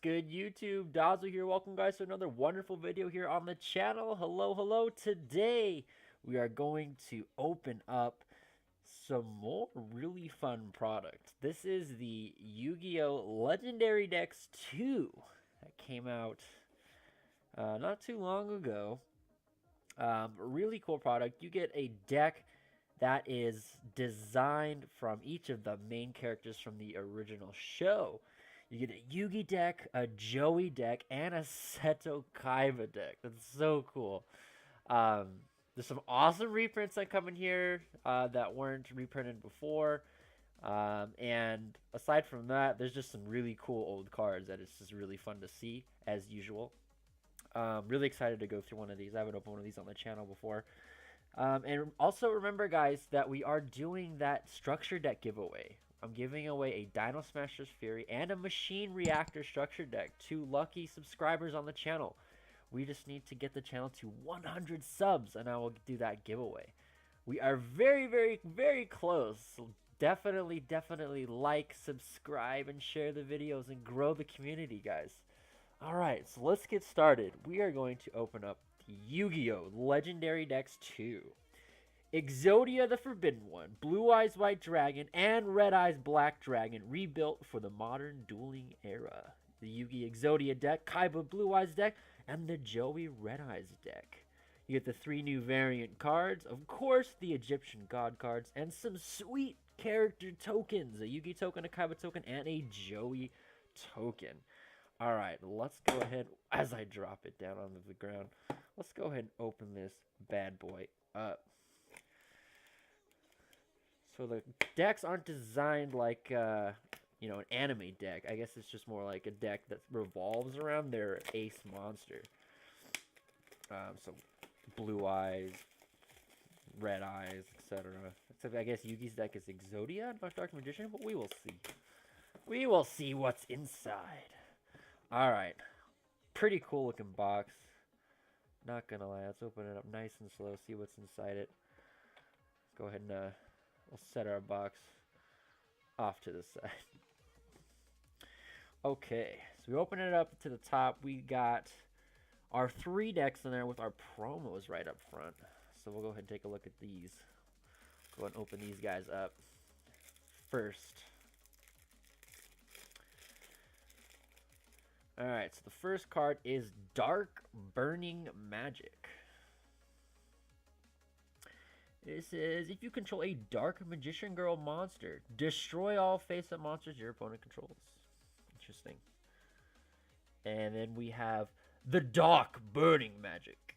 good, YouTube? Dazzle here. Welcome, guys, to another wonderful video here on the channel. Hello, hello. Today, we are going to open up some more really fun products. This is the Yu-Gi-Oh! Legendary Decks 2 that came out not too long ago. Really cool product. You get a deck that is designed from each of the main characters from the original show. You get a Yugi deck, a Joey deck, and a Seto Kaiba deck. That's so cool. Um, there's some awesome reprints that come in here that weren't reprinted before. And aside from that, there's just some really cool old cards that it's just really fun to see, as usual. Really excited to go through one of these. I haven't opened one of these on the channel before. And also remember, guys, that we are doing that structure deck giveaway. I'm giving away a Dino Smasher's Fury and a Machine Reactor structure deck to lucky subscribers on the channel. We just need to get the channel to 100 subs, and I will do that giveaway. We are very, very, very close. So definitely like, subscribe, and share the videos and grow the community, guys. Alright, so let's get started. We are going to open up Yu-Gi-Oh! Legendary Decks 2. Exodia the Forbidden One, Blue Eyes White Dragon, and Red Eyes Black Dragon rebuilt for the modern dueling era. The Yugi Exodia deck, Kaiba Blue Eyes deck, and the Joey Red Eyes deck. You get the 3 new variant cards, of course the Egyptian God cards, and some sweet character tokens. A Yugi token, a Kaiba token, and a Joey token. Alright, let's go ahead, as I drop it down onto the ground, let's go ahead and open this bad boy up. So the decks aren't designed like, you know, an anime deck. I guess it's just more like a deck that revolves around their ace monster. So Blue Eyes, Red Eyes, etc. Except I guess Yugi's deck is Exodia, not Dark Magician, but we will see. We will see what's inside. Alright. Pretty cool looking box. Not gonna lie, let's open it up nice and slow, see what's inside it. Let's go ahead and we'll set our box off to the side. Okay, so we open it up to the top. We got our 3 decks in there with our promos right up front. So we'll go ahead and take a look at these. Go ahead and open these guys up first. Alright, so the first card is Dark Burning Magic. It says, if you control a Dark Magician Girl monster, destroy all face-up monsters your opponent controls. Interesting. And then we have the Dark Burning Magic.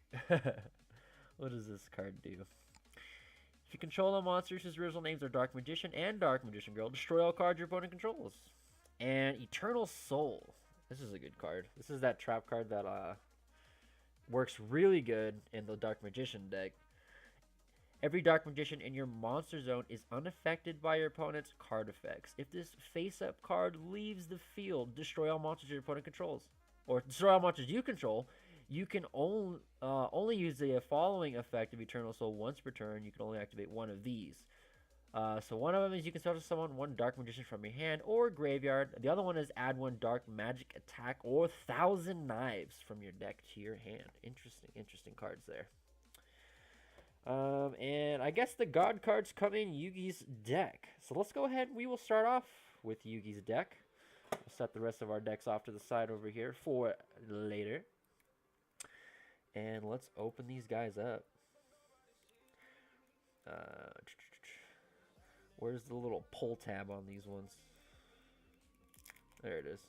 What does this card do? If you control a monster whose original names are Dark Magician and Dark Magician Girl, destroy all cards your opponent controls. And Eternal Soul. This is a good card. This is that trap card that works really good in the Dark Magician deck. Every Dark Magician in your monster zone is unaffected by your opponent's card effects. If this face-up card leaves the field, destroy all monsters your opponent controls. Or destroy all monsters you control. You can only use the following effect of Eternal Soul once per turn. You can only activate one of these. So one of them is you can start to summon 1 Dark Magician from your hand or graveyard. The other one is add 1 Dark Magic attack or 1,000 Knives from your deck to your hand. Interesting cards there. And I guess the God cards come in Yugi's deck. So let's go ahead. We will start off with Yugi's deck. We'll set the rest of our decks off to the side over here for later. And let's open these guys up. Where's the little pull tab on these ones? There it is.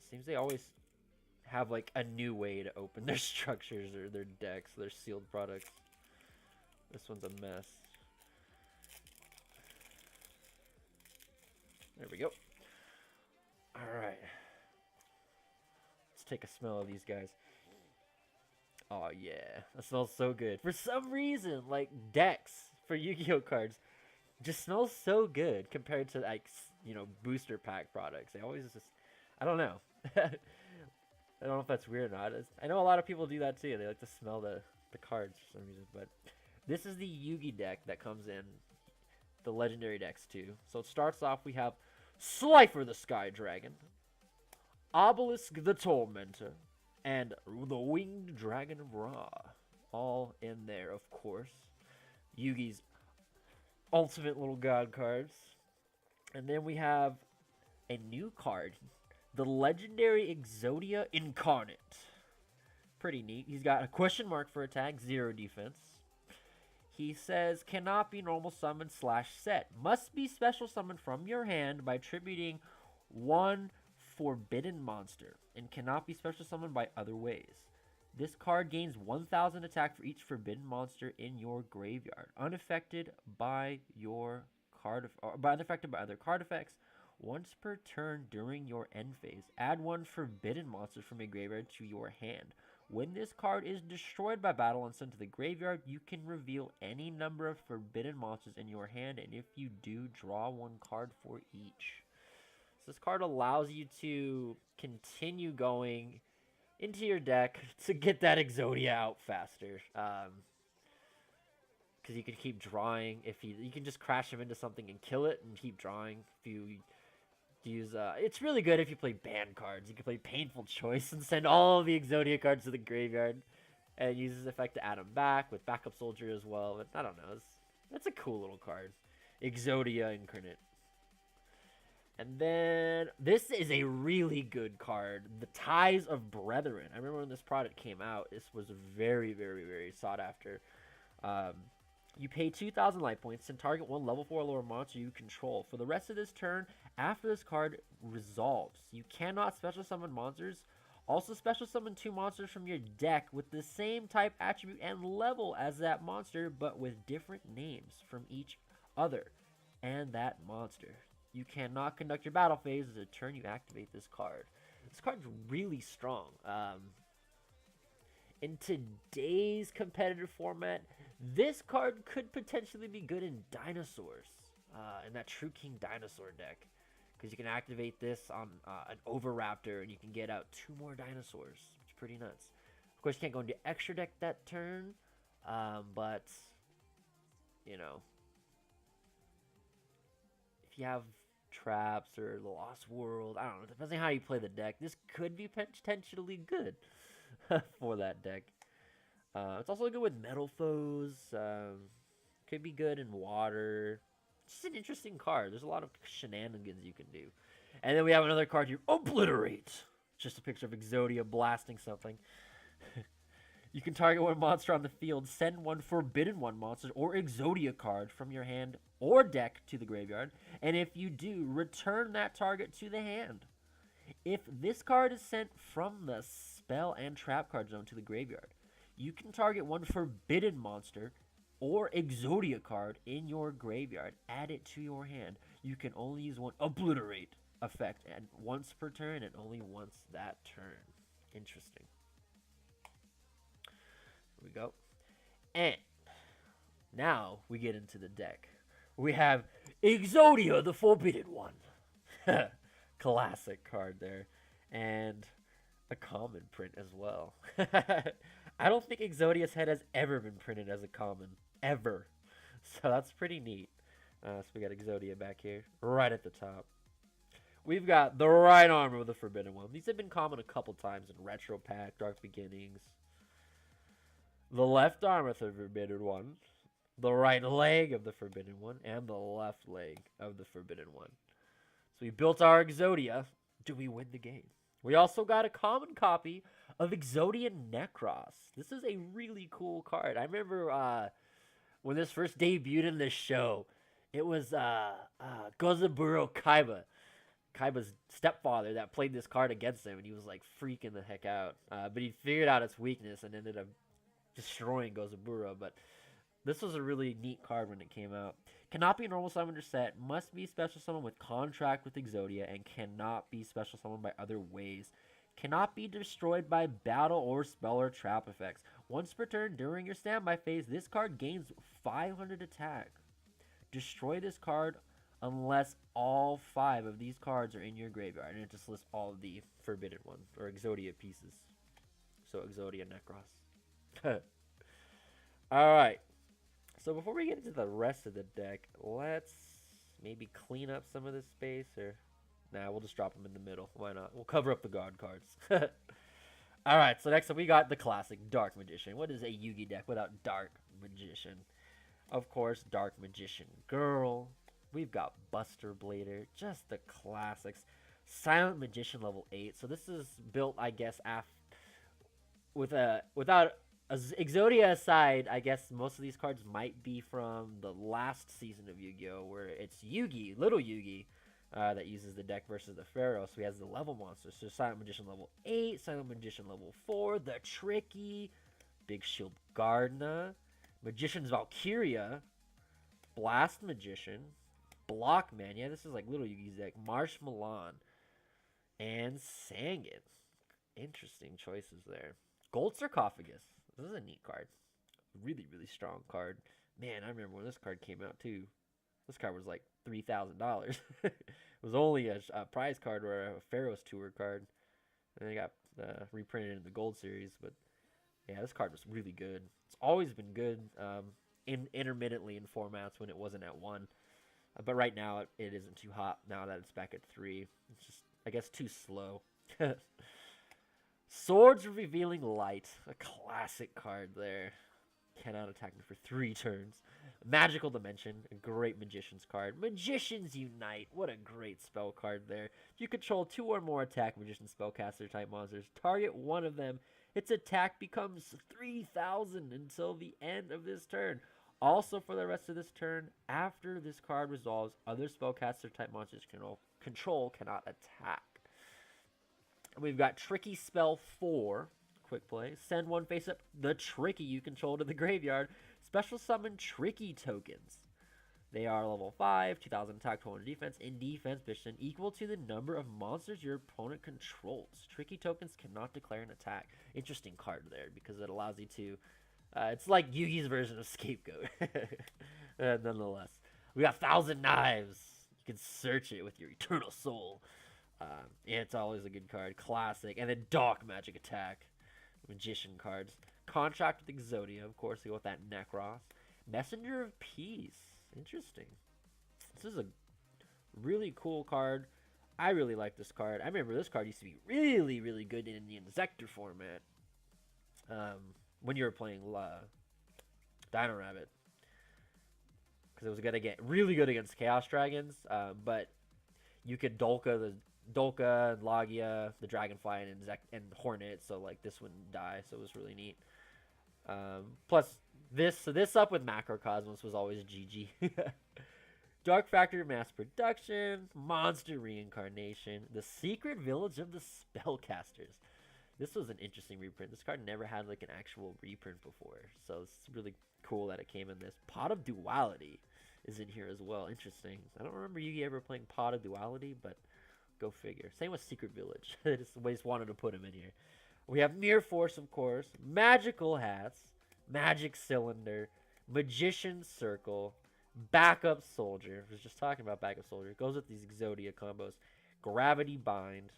Seems they always have like a new way to open their structures or their decks, their sealed products. This one's a mess. There we go. Alright. Let's take a smell of these guys. Oh yeah, that smells so good. For some reason, like decks for Yu-Gi-Oh cards just smells so good compared to like, you know, booster pack products. They always just, I don't know. I don't know if that's weird or not. I know a lot of people do that too. They like to smell the cards for some reason. But this is the Yugi deck that comes in the Legendary decks too. So it starts off, we have Slifer the Sky Dragon, Obelisk the Tormentor, and the Winged Dragon of Ra. All in there, of course. Yugi's ultimate little god cards. And then we have a new card, the legendary Yugioh Incarnate. Pretty neat. He's got a question mark for attack, 0 defense. He says, cannot be normal summon / set. Must be special summoned from your hand by attributing one forbidden monster, and cannot be special summoned by other ways. This card gains 1000 attack for each forbidden monster in your graveyard, unaffected by unaffected by other card effects. Once per turn during your end phase, add one forbidden monster from a graveyard to your hand. When this card is destroyed by battle and sent to the graveyard, you can reveal any number of forbidden monsters in your hand, and if you do, draw one card for each. So this card allows you to continue going into your deck to get that Exodia out faster. Because you can keep drawing. If you can just crash him into something and kill it and keep drawing. If you use it's really good if you play banned cards. You can play Painful Choice and send all of the Exodia cards to the graveyard, and use his effect to add them back with Backup Soldier as well. But I don't know, that's a cool little card, Exodia Incarnate. And then this is a really good card, the Ties of Brethren. I remember when this product came out, this was very, very, very sought after. You pay 2,000 life points and target one level 4 or lower monster you control. For the rest of this turn, after this card resolves, you cannot special summon monsters. Also special summon 2 monsters from your deck with the same type, attribute, and level as that monster, but with different names from each other and that monster. You cannot conduct your battle phase as a turn you activate this card. This card's really strong. In today's competitive format, this card could potentially be good in Dinosaurs, in that True King Dinosaur deck. Because you can activate this on an Overraptor and you can get out 2 more Dinosaurs, which is pretty nuts. Of course, you can't go into extra deck that turn, but, you know, if you have Traps or the Lost World, I don't know, depending on how you play the deck, this could be potentially good for that deck. It's also good with Metal Foes, could be good in Water. It's just an interesting card. There's a lot of shenanigans you can do. And then we have another card here, Obliterate. Just a picture of Exodia blasting something. You can target one monster on the field, send one forbidden one monster or Exodia card from your hand or deck to the graveyard, and if you do, return that target to the hand. If this card is sent from the spell and trap card zone to the graveyard, you can target one forbidden monster or Exodia card in your graveyard, add it to your hand. You can only use one Obliterate effect and once per turn and only once that turn. Interesting. Here we go. And now we get into the deck. We have Exodia, the Forbidden One. Classic card there. And a common print as well. I don't think Exodia's head has ever been printed as a common. Ever. So that's pretty neat. So we got Exodia back here, right at the top. We've got the right arm of the Forbidden One. These have been common a couple times in Retro Pack, Dark Beginnings. The left arm of the Forbidden One. The right leg of the Forbidden One. And the left leg of the Forbidden One. So we built our Exodia. Do we win the game? We also got a common copy of Exodia Necros. This is a really cool card. I remember when this first debuted in this show, it was Gozaburo Kaiba's stepfather that played this card against him, and he was like freaking the heck out. But he figured out its weakness and ended up destroying Gozaburo. But this was a really neat card when it came out. Cannot be a normal summon or set. Must be special summon with contract with Exodia, and cannot be special summon by other ways. Cannot be destroyed by battle or spell or trap effects. Once per turn during your standby phase, this card gains 500 attack. Destroy this card unless all 5 of these cards are in your graveyard. And it just lists all of the Forbidden One, or Exodia pieces. So Exodia Necros. Alright. So before we get into the rest of the deck, let's maybe clean up some of this space, or Nah, we'll just drop them in the middle. Why not? We'll cover up the guard cards. Alright, so next up we got the classic Dark Magician. What is a Yugi deck without Dark Magician? Of course, Dark Magician Girl. We've got Buster Blader. Just the classics. Silent Magician level 8. So this is built, I guess, without Exodia aside, I guess most of these cards might be from the last season of Yu-Gi-Oh! Where it's Yugi, little Yugi, that uses the deck versus the Pharaoh. So he has the level monsters. So Silent Magician level 8, Silent Magician level 4, the Tricky, Big Shield Gardna, Magician's Valkyria, Blast Magician, Blockman. Yeah, this is like little Yugi's deck. Marsh Milan, and Sangan. Interesting choices there. Gold Sarcophagus. This is a neat card. Really, really strong card. Man, I remember when this card came out too. This card was like $3,000. It was only a prize card or a Pharaoh's Tour card. And they got reprinted in the Gold series. But yeah, this card was really good. It's always been good intermittently in formats when it wasn't at 1. But right now it isn't too hot now that it's back at 3. It's just, I guess, too slow. Swords Revealing Light. A classic card there. Cannot attack me for 3 turns. Magical Dimension. A great Magician's card. Magicians Unite. What a great spell card there. You control 2 or more attack Magician Spellcaster type monsters. Target one of them. Its attack becomes 3,000 until the end of this turn. Also, for the rest of this turn, after this card resolves, other Spellcaster type monsters control cannot attack. We've got Tricky Spell 4. Quick play. Send one face up the Tricky you control to the graveyard. Special summon Tricky tokens. They are level 5, 2,000 attack, 200 defense. In defense position equal to the number of monsters your opponent controls. Tricky tokens cannot declare an attack. Interesting card there because it allows you to... it's like Yugi's version of Scapegoat. Nonetheless. We got 1,000 Knives. You can search it with your eternal soul. Yeah, it's always a good card. Classic. And then Dark Magic Attack. Magician cards. Contract with Exodia, of course. We go with that Necros. Messenger of Peace. Interesting. This is a really cool card. I really like this card. I remember this card used to be really, really good in the Inzektor format. When you were playing Dino Rabbit. Because it was really good against Chaos Dragons. But you could Dolka and Logia, the Dragonfly, and Hornet, so like this wouldn't die, so it was really neat. Plus this up with Macrocosmos was always GG. Dark Factory Mass Production, Monster Reincarnation, The Secret Village of the Spellcasters. This was an interesting reprint. This card never had like an actual reprint before, so it's really cool that it came in this. Pot of Duality is in here as well. Interesting. I don't remember Yugi ever playing Pot of Duality, but go figure. Same with Secret Village. I just wanted to put him in here. We have Mirror Force, of course. Magical Hats. Magic Cylinder. Magician Circle. Backup Soldier. I was just talking about Backup Soldier. It goes with these Exodia combos. Gravity Bind.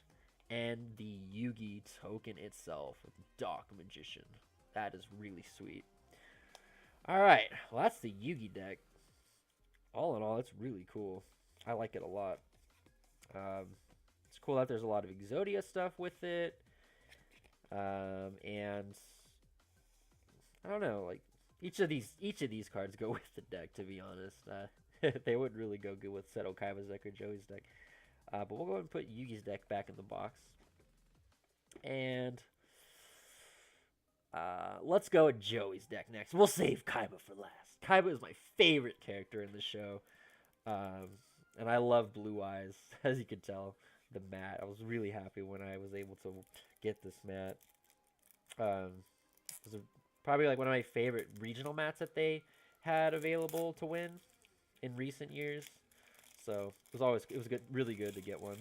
And the Yugi token itself with Dark Magician. That is really sweet. Alright. Well, that's the Yugi deck. All in all, it's really cool. I like it a lot. It's cool that there's a lot of Exodia stuff with it. And I don't know, like each of these cards go with the deck, to be honest. They wouldn't really go good with Seto Kaiba's deck or Joey's deck. But we'll go ahead and put Yugi's deck back in the box. And let's go with Joey's deck next. We'll save Kaiba for last. Kaiba is my favorite character in the show. And I love Blue Eyes, as you can tell. The mat. I was really happy when I was able to get this mat. It was probably like one of my favorite regional mats that they had available to win in recent years. So it was good, really good to get one.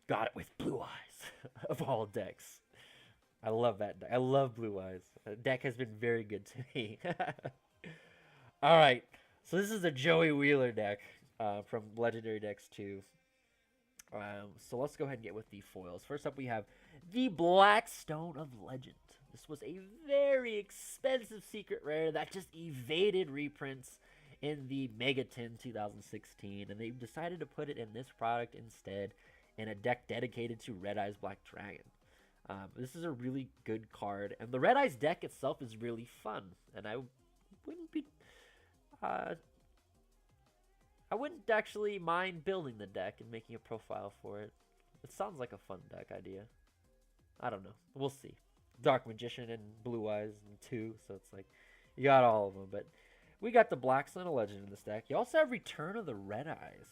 Got it with Blue Eyes of all decks. I love that deck. I love Blue Eyes. The deck has been very good to me. All right. So this is a Joey Wheeler deck from Legendary Decks 2. So let's go ahead and get with the foils. First up, we have the Blackstone of Legend. This was a very expensive secret rare that just evaded reprints in the Mega Tin 2016, and they decided to put it in this product instead in a deck dedicated to Red Eyes Black Dragon. This is a really good card, and the Red Eyes deck itself is really fun, and wouldn't be, uh, I wouldn't actually mind building the deck and making a profile for it. It sounds like a fun deck idea. I don't know. We'll see. Dark Magician and Blue Eyes and 2, so it's like, you got all of them, but we got the Black Sun of Legend in this deck. You also have Return of the Red Eyes.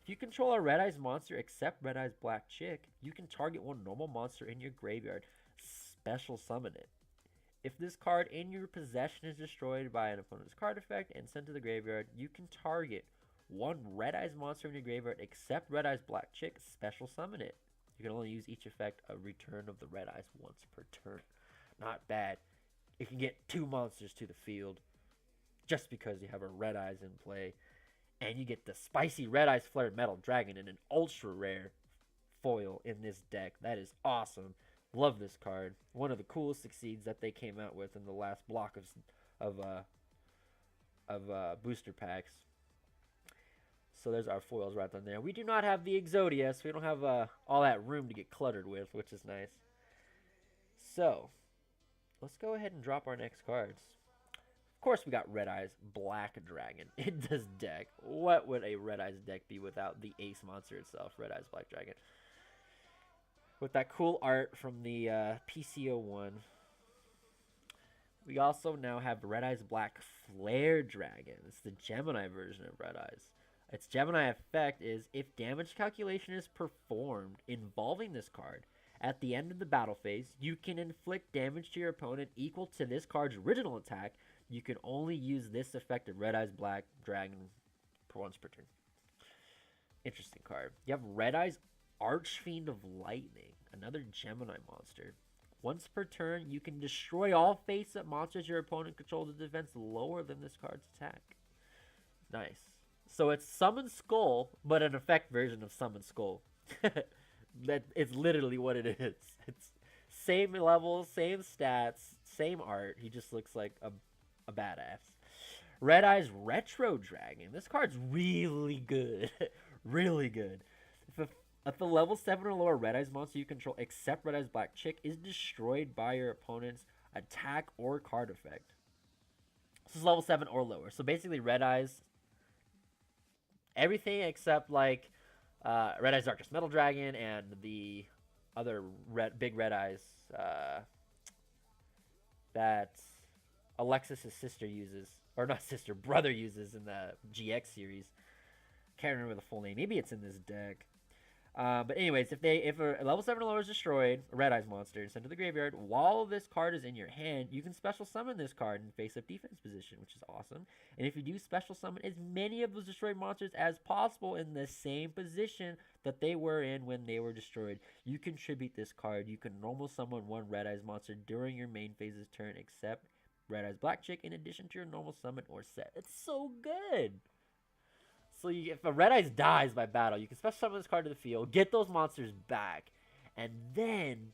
If you control a Red Eyes monster except Red Eyes Black Chick, you can target one normal monster in your graveyard, special summon it. If this card in your possession is destroyed by an opponent's card effect and sent to the graveyard, you can target one Red Eyes monster in your graveyard except Red Eyes Black Chick, special summon it. You can only use each effect of Return of the Red Eyes once per turn. Not bad. You can get 2 monsters to the field just because you have a Red Eyes in play. And you get the spicy Red Eyes Flared Metal Dragon in an ultra rare foil in this deck. That is awesome. Love this card. One of the coolest succeeds that they came out with in the last block of booster packs. So there's our foils right on there. We do not have the Exodia, so we don't have all that room to get cluttered with, which is nice. So let's go ahead and drop our next cards. Of course, we got Red Eyes Black Dragon in this deck. What would a Red Eyes deck be without the ace monster itself, Red Eyes Black Dragon? With that cool art from the PCO1. We also now have Red Eyes Black Flare Dragon. It's the Gemini version of Red Eyes. Its Gemini effect is, if damage calculation is performed involving this card, at the end of the battle phase, you can inflict damage to your opponent equal to this card's original attack. You can only use this effect of Red Eyes Black Dragon once per turn. Interesting card. You have Red Eyes Archfiend of Lightning, another Gemini monster. Once per turn, you can destroy all face-up monsters your opponent controls with defense lower than this card's attack. Nice. So it's Summon Skull, but an effect version of Summon Skull. That is literally what it is. It's same level, same stats, same art. He just looks like a badass. Red Eyes Retro Dragon. This card's really good. Really good. If the level 7 or lower Red Eyes monster you control except Red Eyes Black Chick is destroyed by your opponent's attack or card effect. This is level 7 or lower. So basically Red Eyes, everything except like Red Eyes Darkest Metal Dragon and the other big Red Eyes that Alexis' sister uses. Or not sister, brother uses in the GX series. Can't remember the full name. Maybe it's in this deck. But anyways, if a level 7 or lower is destroyed, a Red Eyes monster, and sent to the graveyard, while this card is in your hand, you can special summon this card in face-up defense position, which is awesome. And if you do special summon as many of those destroyed monsters as possible in the same position that they were in when they were destroyed, you contribute this card. You can normal summon one Red Eyes monster during your main phase's turn, except Red Eyes Black Chick, in addition to your normal summon or set. It's so good! So if a Red Eyes dies by battle, you can special summon this card to the field, get those monsters back, and then,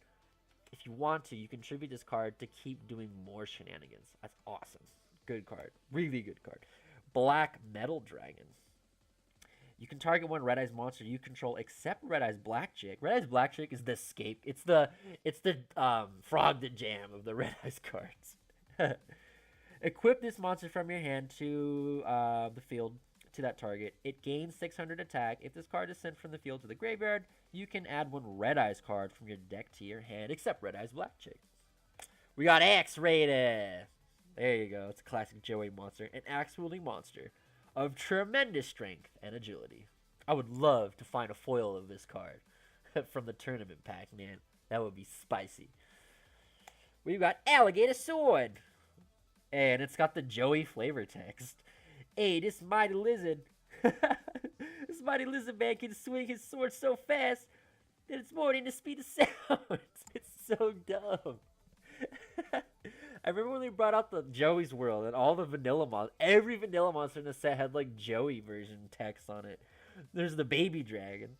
if you want to, you contribute this card to keep doing more shenanigans. That's awesome. Good card. Really good card. Black Metal Dragon. You can target one Red Eyes monster you control except Red Eyes Black Chick. Red Eyes Black Chick is the escape. It's the frog that jam of the Red Eyes cards. Equip this monster from your hand to the field. To that target. It gains 600 attack. If this card is sent from the field to the graveyard, you can add one Red Eyes card from your deck to your hand, except Red Eyes Black Chick. We got X-Rated. There you go. It's a classic Joey monster. An axe-wielding monster of tremendous strength and agility. I would love to find a foil of this card from the tournament pack, man. That would be spicy. We've got Alligator Sword. And it's got the Joey flavor text. Hey, this mighty lizard man can swing his sword so fast that it's more than the speed of sound. It's so dumb. I remember when they brought out the Joey's World and all the vanilla monsters. Every vanilla monster in the set had like Joey version text on it. There's the baby dragon.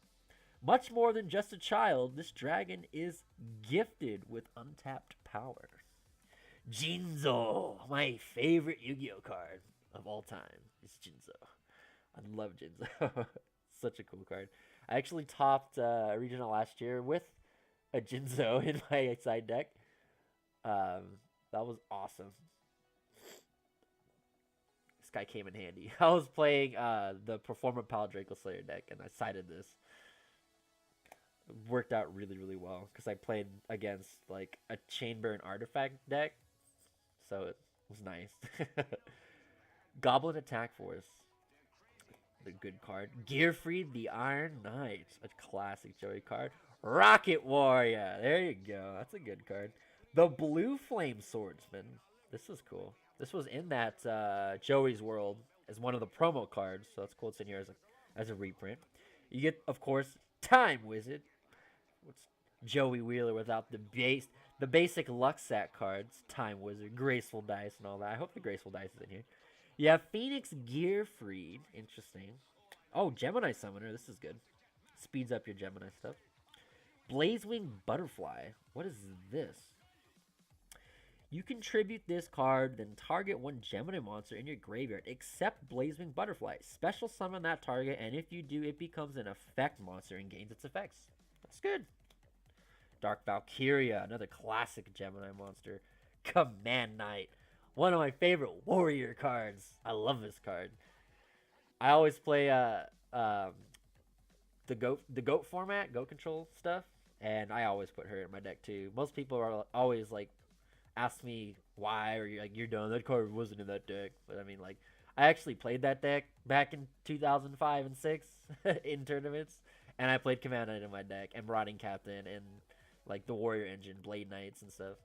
Much more than just a child, this dragon is gifted with untapped power. Jinzo, my favorite Yu-Gi-Oh card. of all time is Jinzo. I love Jinzo. Such a cool card. I actually topped regional last year with a Jinzo in my side deck. Um, that was awesome. This guy came in handy. I was playing the Performer Pal Draco Slayer deck, and I sided this. It worked out really, really well because I played against like a Chainburn Artifact deck, so it was nice. Goblin Attack Force, the good card. Gearfried the Iron Knight, a classic Joey card. Rocket Warrior, there you go. That's a good card. The Blue Flame Swordsman. This was cool. This was in that Joey's World as one of the promo cards, so it's cool it's in here as a reprint. You get, of course, Time Wizard. What's Joey Wheeler without the basic Luxat cards, Time Wizard, Graceful Dice, and all that. I hope the Graceful Dice is in here. You have Phoenix Gearfried. Interesting. Oh, Gemini Summoner. This is good. Speeds up your Gemini stuff. Blazewing Butterfly. What is this? You contribute this card, then target one Gemini monster in your graveyard, except Blazewing Butterfly. Special summon that target, and if you do, it becomes an effect monster and gains its effects. That's good. Dark Valkyria, another classic Gemini monster. Command Knight, one of my favorite warrior cards. I love this card. I always play the goat format, goat control stuff, and I always put her in my deck too. Most people are always like ask me why, or you're done. That card wasn't in that deck, but I mean, like, I actually played that deck back in 2005 and 6 in tournaments, and I played Command Knight in my deck, and Marauding Captain, and like the Warrior Engine, Blade Knights and stuff.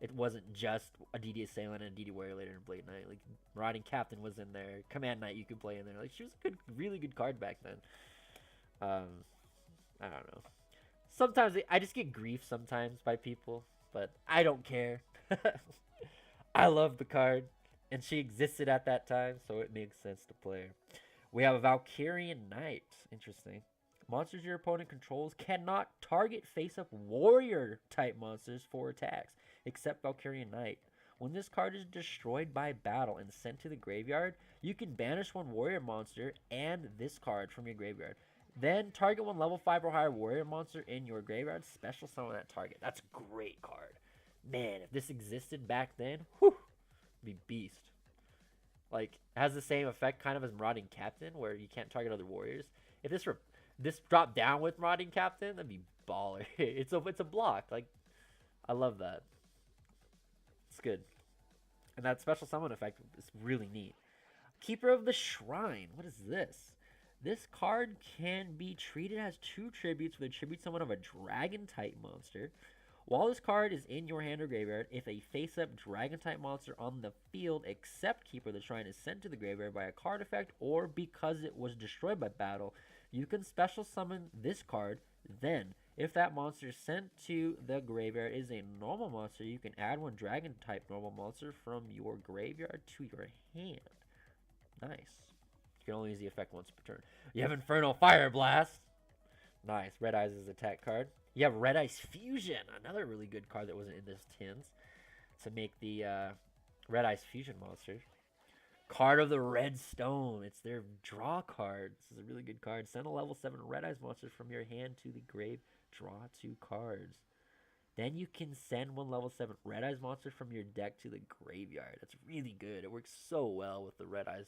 It wasn't just a DD Assailant and a DD Warrior later in Blade Knight. Like, Marauding Captain was in there. Command Knight you could play in there. Like, she was a good, really good card back then. I don't know. Sometimes I just get grief sometimes by people, but I don't care. I love the card, and she existed at that time, so it makes sense to play her. We have a Valkyrian Knight. Interesting. Monsters your opponent controls cannot target face-up warrior-type monsters for attacks, except Valkyrian Knight. When this card is destroyed by battle and sent to the graveyard, you can banish one warrior monster and this card from your graveyard. Then target one level 5 or higher warrior monster in your graveyard, special summon that target. That's a great card. Man, if this existed back then, whew, it'd be beast. Like, it has the same effect kind of as Marauding Captain, where you can't target other warriors. If this dropped down with Marauding Captain, that'd be baller. it's a block. Like, I love that. It's good. And that special summon effect is really neat. Keeper of the Shrine. What is this? This card can be treated as 2 tributes with a tribute summon of a dragon-type monster. While this card is in your hand or graveyard, if a face-up dragon-type monster on the field except Keeper of the Shrine is sent to the graveyard by a card effect or because it was destroyed by battle, you can special summon this card. Then, if that monster sent to the graveyard is a normal monster, you can add one dragon-type normal monster from your graveyard to your hand. Nice. You can only use the effect once per turn. You have Infernal Fire Blast. Nice. Red Eyes is attack card. You have Red Eyes Fusion, another really good card that wasn't in this tins, to make the Red Eyes Fusion monster. Card of the Red Stone. It's their draw card. This is a really good card. Send a level 7 Red Eyes monster from your hand to the grave. Draw 2 cards. Then you can send one level 7 Red Eyes monster from your deck to the graveyard. That's really good. It works so well with the Red Eyes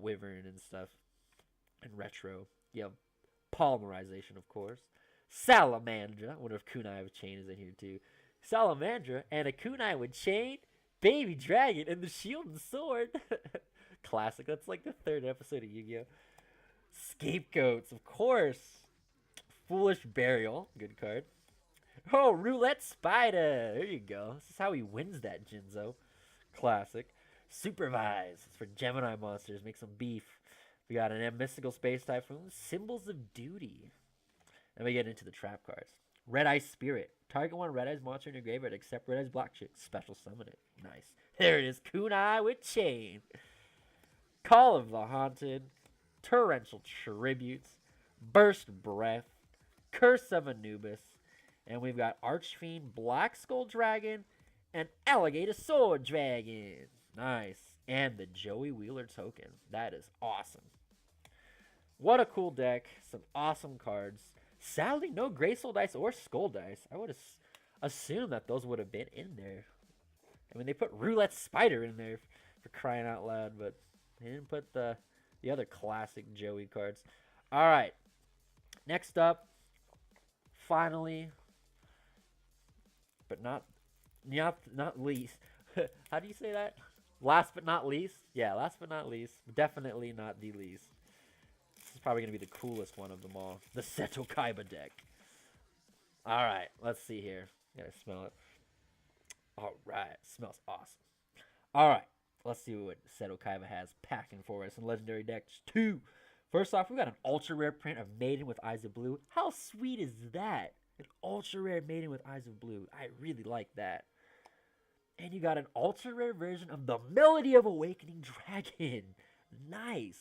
Wyvern and stuff. And Retro. You have Polymerization, of course. Salamandra. I wonder if Kunai with Chain is in here too. Salamandra and a Kunai with Chain, Baby Dragon, and the Shield and Sword. Classic. That's like the 3rd episode of Yu-Gi-Oh! Scapegoats, of course. Foolish Burial. Good card. Oh, Roulette Spider. There you go. This is how he wins that Jinzo. Classic. Supervise. It's for Gemini monsters. Make some beef. We got an Mystical Space Typhoon. Symbols of Duty. Then we get into the trap cards. Red Eye Spirit. Target one Red Eyes monster in your graveyard except Red Eyes Black Chick. Special summon it. Nice. There it is. Kunai with Chain. Call of the Haunted. Torrential Tributes. Burst Breath. Curse of Anubis. And we've got Archfiend, Black Skull Dragon, and Alligator Sword Dragon. Nice. and the Joey Wheeler token. That is awesome. What a cool deck. Some awesome cards. Sadly, no Graceful Dice or Skull Dice. I would have assumed that those would have been in there. I mean, they put Roulette Spider in there for crying out loud, but they didn't put the other classic Joey cards. All right. Next up, finally, but not least. How do you say that? Last but not least? Yeah, last but not least. Definitely not the least. This is probably going to be the coolest one of them all. The Seto Kaiba deck. Alright, let's see here. Gotta smell it. Alright, smells awesome. Alright, let's see what Seto Kaiba has packing for us in Legendary Decks 2. First off, we got an ultra rare print of Maiden with Eyes of Blue. How sweet is that? An ultra rare Maiden with Eyes of Blue. I really like that. And you got an ultra rare version of the Melody of Awakening Dragon. Nice.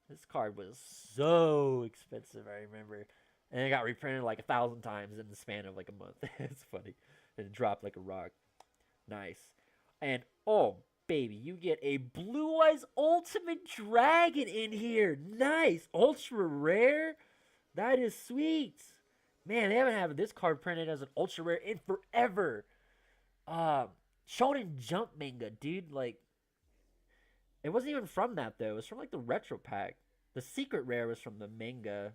This card was so expensive, I remember. And it got reprinted like 1,000 times in the span of like a month. It's funny. And it dropped like a rock. Nice. And, oh, baby, you get a Blue Eyes Ultimate Dragon in here. Nice. Ultra rare. That is sweet. Man, they haven't had this card printed as an ultra rare in forever. Shonen Jump manga, dude. Like, it wasn't even from that, though. It was from, like, the retro pack. The secret rare was from the manga,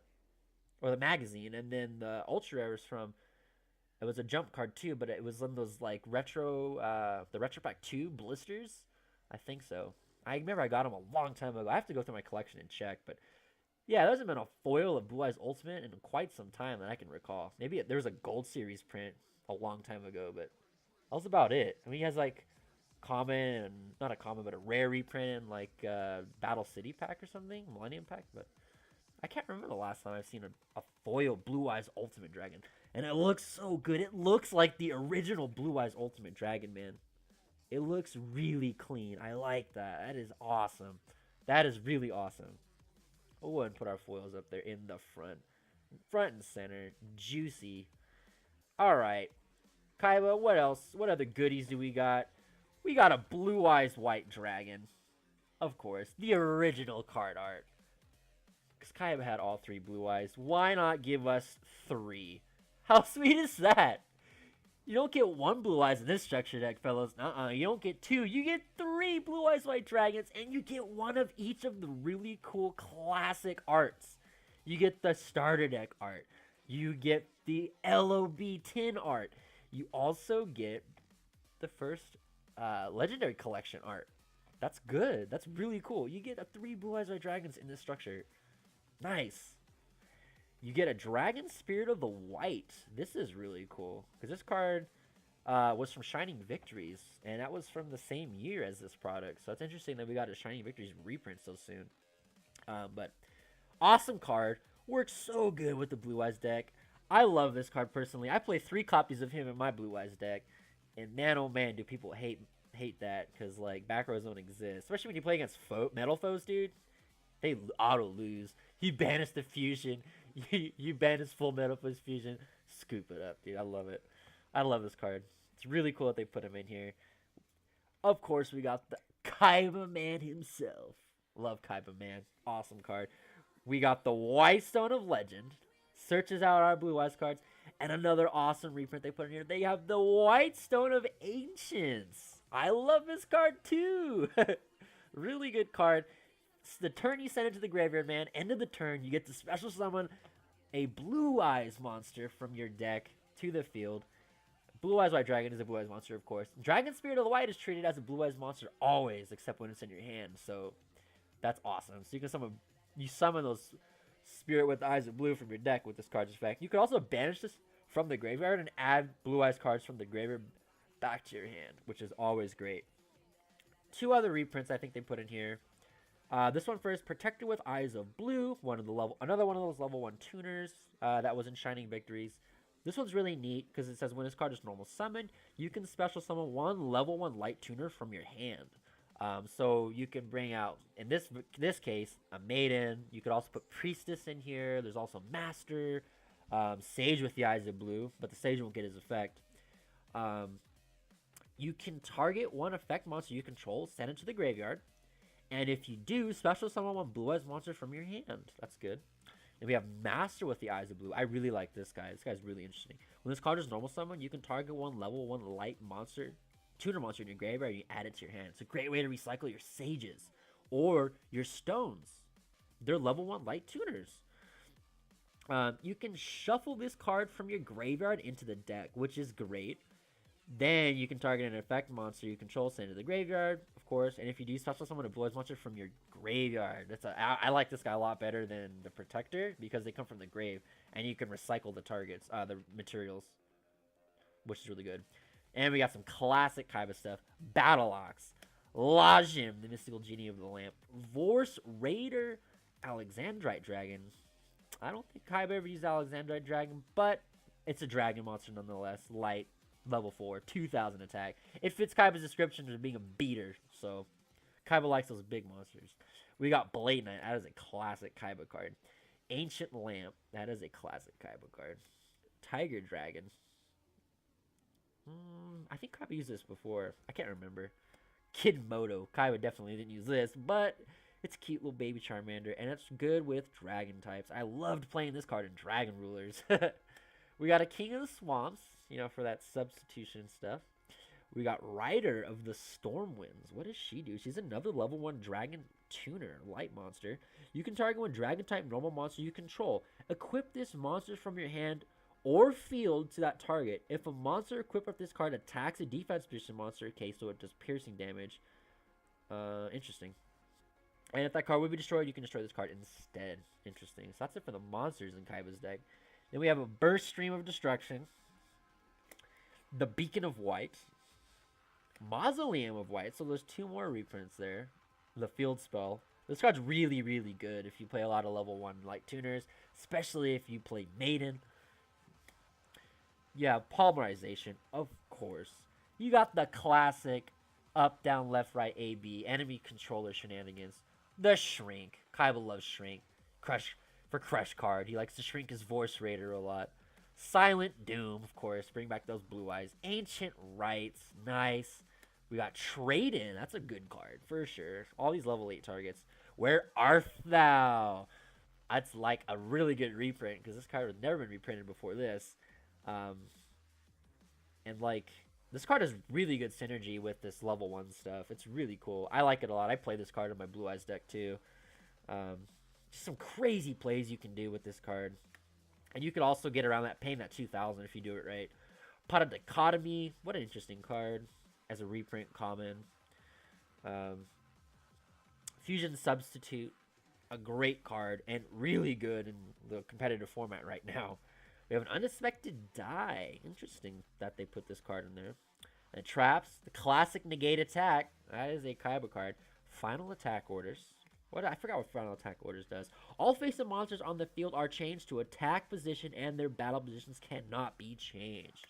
or the magazine, and then the ultra rare was from, it was a Jump card, too, but it was one of those, like, retro, the retro pack 2 blisters. I think so. I remember I got them a long time ago. I have to go through my collection and check, but yeah, there hasn't been a foil of Blue Eyes Ultimate in quite some time that I can recall. Maybe there was a Gold Series print a long time ago, but that was about it. I mean, he has, like, common, and not a common, but a rare reprint in, like, Battle City pack or something, Millennium pack, but I can't remember the last time I've seen a foil Blue Eyes Ultimate Dragon, and it looks so good. It looks like the original Blue Eyes Ultimate Dragon, man. It looks really clean. I like that. That is awesome. That is really awesome. We'll go ahead and put our foils up there in the front and center. Juicy. All right. Kaiba, what else? What other goodies do we got? We got a Blue Eyes White Dragon. Of course. The original card art. Because Kaiba had all 3 Blue Eyes. Why not give us 3? How sweet is that? You don't get 1 Blue Eyes in this structure deck, fellas. You don't get 2. You get 3 Blue Eyes White Dragons, and you get 1 of each of the really cool classic arts. You get the starter deck art. You get the LOB 10 art. You also get the first Legendary Collection art. That's good. That's really cool. You get 3 Blue Eyes White Dragons in this structure. Nice. You get a Dragon Spirit of the White. This is really cool. Because this card was from Shining Victories. And that was from the same year as this product. So it's interesting that we got a Shining Victories reprint so soon. But awesome card. Works so good with the Blue Eyes deck. I love this card personally. I play 3 copies of him in my Blue Eyes deck. And man, oh man, do people hate that. Because, like, back rows don't exist. Especially when you play against metal foes, dude. They auto lose. You banish the fusion. You banish full metal fist fusion. Scoop it up, dude. I love it. I love this card. It's really cool that they put him in here. Of course, we got the Kaiba Man himself. Love Kaiba Man. Awesome card. We got the White Stone of Legend. Searches out our Blue Eyes cards. And another awesome reprint they put in here. They have the White Stone of Ancients. I love this card too. Really good card. The turn you send it to the graveyard, man. End of the turn, you get to special summon a Blue Eyes monster from your deck to the field. Blue Eyes White Dragon is a Blue Eyes monster, of course. Dragon Spirit of the White is treated as a Blue Eyes monster always, except when it's in your hand. So that's awesome. So you can summon those Spirit with Eyes of Blue from your deck with this card's effect. You could also banish this from the graveyard and add Blue Eyes cards from the graveyard back to your hand, which is always great. 2 other reprints I think they put in here. This one first, Protector with Eyes of Blue, another one of those level 1 tuners that was in Shining Victories. This one's really neat because it says when this card is normal summoned, you can special summon 1 level 1 light tuner from your hand. So you can bring out, in this case, a Maiden. You could also put Priestess in here. There's also Master, Sage with the Eyes of Blue, but the Sage won't get his effect. You can target one effect monster you control, send it to the graveyard, and if you do, special summon one blue eyes monster from your hand. That's good. And we have Master with the Eyes of Blue. I really like this guy. This guy's really interesting. When this card is normal summon, you can target one level 1 light monster, tuner monster in your graveyard, and you add it to your hand. It's a great way to recycle your sages or your stones. They're level 1 light tuners. You can shuffle this card from your graveyard into the deck, which is great. Then you can target an effect monster you control, send it to the graveyard, of course. And if you do special summon a blue eyes monster from your graveyard, I like this guy a lot better than the Protector because they come from the grave, and you can recycle the targets, the materials, which is really good. And we got some classic Kaiba stuff: Battle Ox, Lajim, the Mystical Genie of the Lamp, Vorse Raider, Alexandrite Dragon. I don't think Kaiba ever used Alexandrite Dragon, but it's a dragon monster nonetheless. Light, level 4, 2000 attack. It fits Kaiba's description as being a beater, so Kaiba likes those big monsters. We got Blade Knight. That is a classic Kaiba card. Ancient Lamp. That is a classic Kaiba card. Tiger Dragon. I think Kaiba used this before. I can't remember. Kid Moto. Kaiba definitely didn't use this, but it's a cute little baby Charmander, and it's good with dragon types. I loved playing this card in Dragon Rulers. We got a King of the Swamps, you know, for that substitution stuff. We got Rider of the Stormwinds. What does she do? She's another level 1 dragon tuner, light monster. You can target one dragon type normal monster you control. Equip this monster from your hand or field to that target. If a monster equipped with this card attacks a defense position monster, okay, so it does piercing damage. Interesting. And if that card would be destroyed, you can destroy this card instead. Interesting. So that's it for the monsters in Kaiba's deck. Then we have a Burst Stream of Destruction, the Beacon of White, Mausoleum of White. So there's 2 more reprints there. The Field Spell. This card's really, really good if you play a lot of level 1 light tuners, especially if you play Maiden. Yeah, Polymerization, of course. You got the classic up, down, left, right, A, B, enemy controller shenanigans. The Shrink. Kaiba loves Shrink. Crush card. He likes to shrink his Vorse Raider a lot. Silent Doom, of course. Bring back those blue eyes. Ancient Rites. Nice. We got Trade-In. That's a good card, for sure. All these level 8 targets. Where art thou? That's like a really good reprint, because this card has never been reprinted before this. And like, this card has really good synergy with this level 1 stuff. It's really cool. I like it a lot. I play this card in my Blue Eyes deck too. Just some crazy plays you can do with this card. And you could also get around that, paying that 2,000 if you do it right. Pot of Dichotomy. What an interesting card as a reprint common. Fusion Substitute. A great card and really good in the competitive format right now. We have an Unexpected Die. Interesting that they put this card in there. And Traps. The classic Negate Attack. That is a Kaiba card. Final Attack Orders. I forgot what Final Attack Orders does. All face-up monsters on the field are changed to attack position, and their battle positions cannot be changed.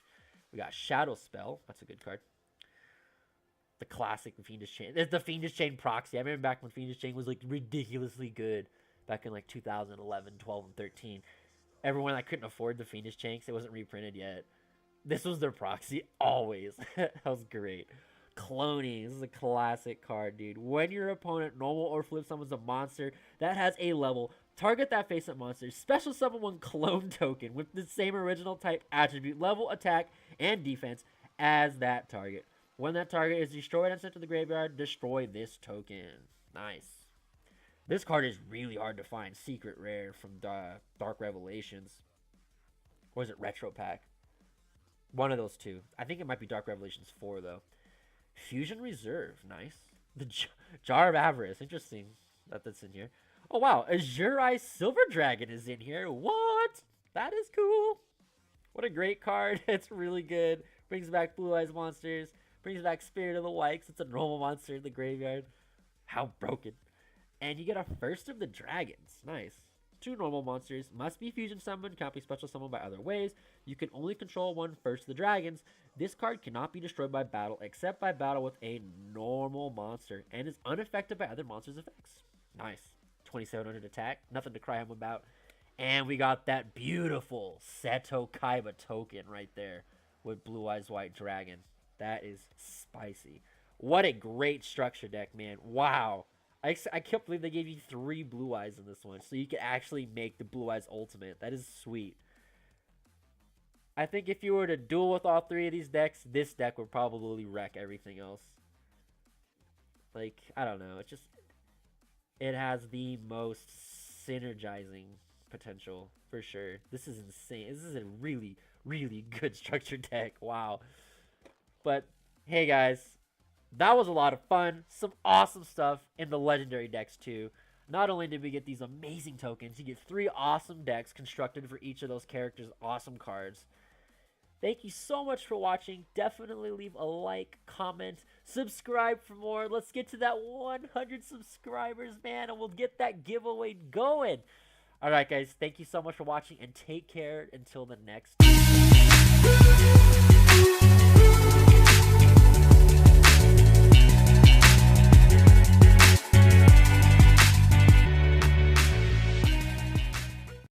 We got Shadow Spell. That's a good card. The classic Fiendish Chain. It's the Fiendish Chain proxy. I remember back when Fiendish Chain was like ridiculously good. Back in like 2011, 12, and 13. Everyone that couldn't afford the Fiendish Chain because it wasn't reprinted yet. This was their proxy always. That was great. Cloning. This is a classic card, dude. When your opponent normal or flip summons a monster that has a level, target that face-up monster. Special summon one clone token with the same original type attribute, level, attack, and defense as that target. When that target is destroyed and sent to the graveyard, destroy this token. Nice. This card is really hard to find. Secret rare from Dark Revelations. Or is it Retro Pack? One of those two. I think it might be Dark Revelations 4, though. Fusion Reserve. Nice. The Jar of Avarice. Interesting that that's in here. Oh, wow. Azure Silver Dragon is in here. What? That is cool. What a great card. It's really good. Brings back Blue Eyes monsters. Brings back Spirit of the Wikes. It's a normal monster in the graveyard. How broken. And you get a First of the Dragons. Nice. 2 normal monsters. Must be fusion summoned. Can't be special summoned by other ways. You can only control one First of the Dragons. This card cannot be destroyed by battle except by battle with a normal monster. And is unaffected by other monsters' effects. Nice. 2700 attack. Nothing to cry home about. And we got that beautiful Seto Kaiba token right there. With Blue Eyes White Dragon. That is spicy. What a great structure deck, man. Wow. I can't believe they gave you 3 blue eyes in this one. So you can actually make the blue eyes ultimate. That is sweet. I think if you were to duel with all 3 of these decks, this deck would probably wreck everything else. Like, I don't know. It has the most synergizing potential for sure. This is insane. This is a really, really good structured deck. Wow. But hey guys, that was a lot of fun. Some awesome stuff in the legendary decks too. Not only did we get these amazing tokens, you get 3 awesome decks constructed for each of those characters' awesome cards. Thank you so much for watching. Definitely leave a like, comment, subscribe for more. Let's get to that 100 subscribers, man, and we'll get that giveaway going. Alright guys, thank you so much for watching, and take care until the next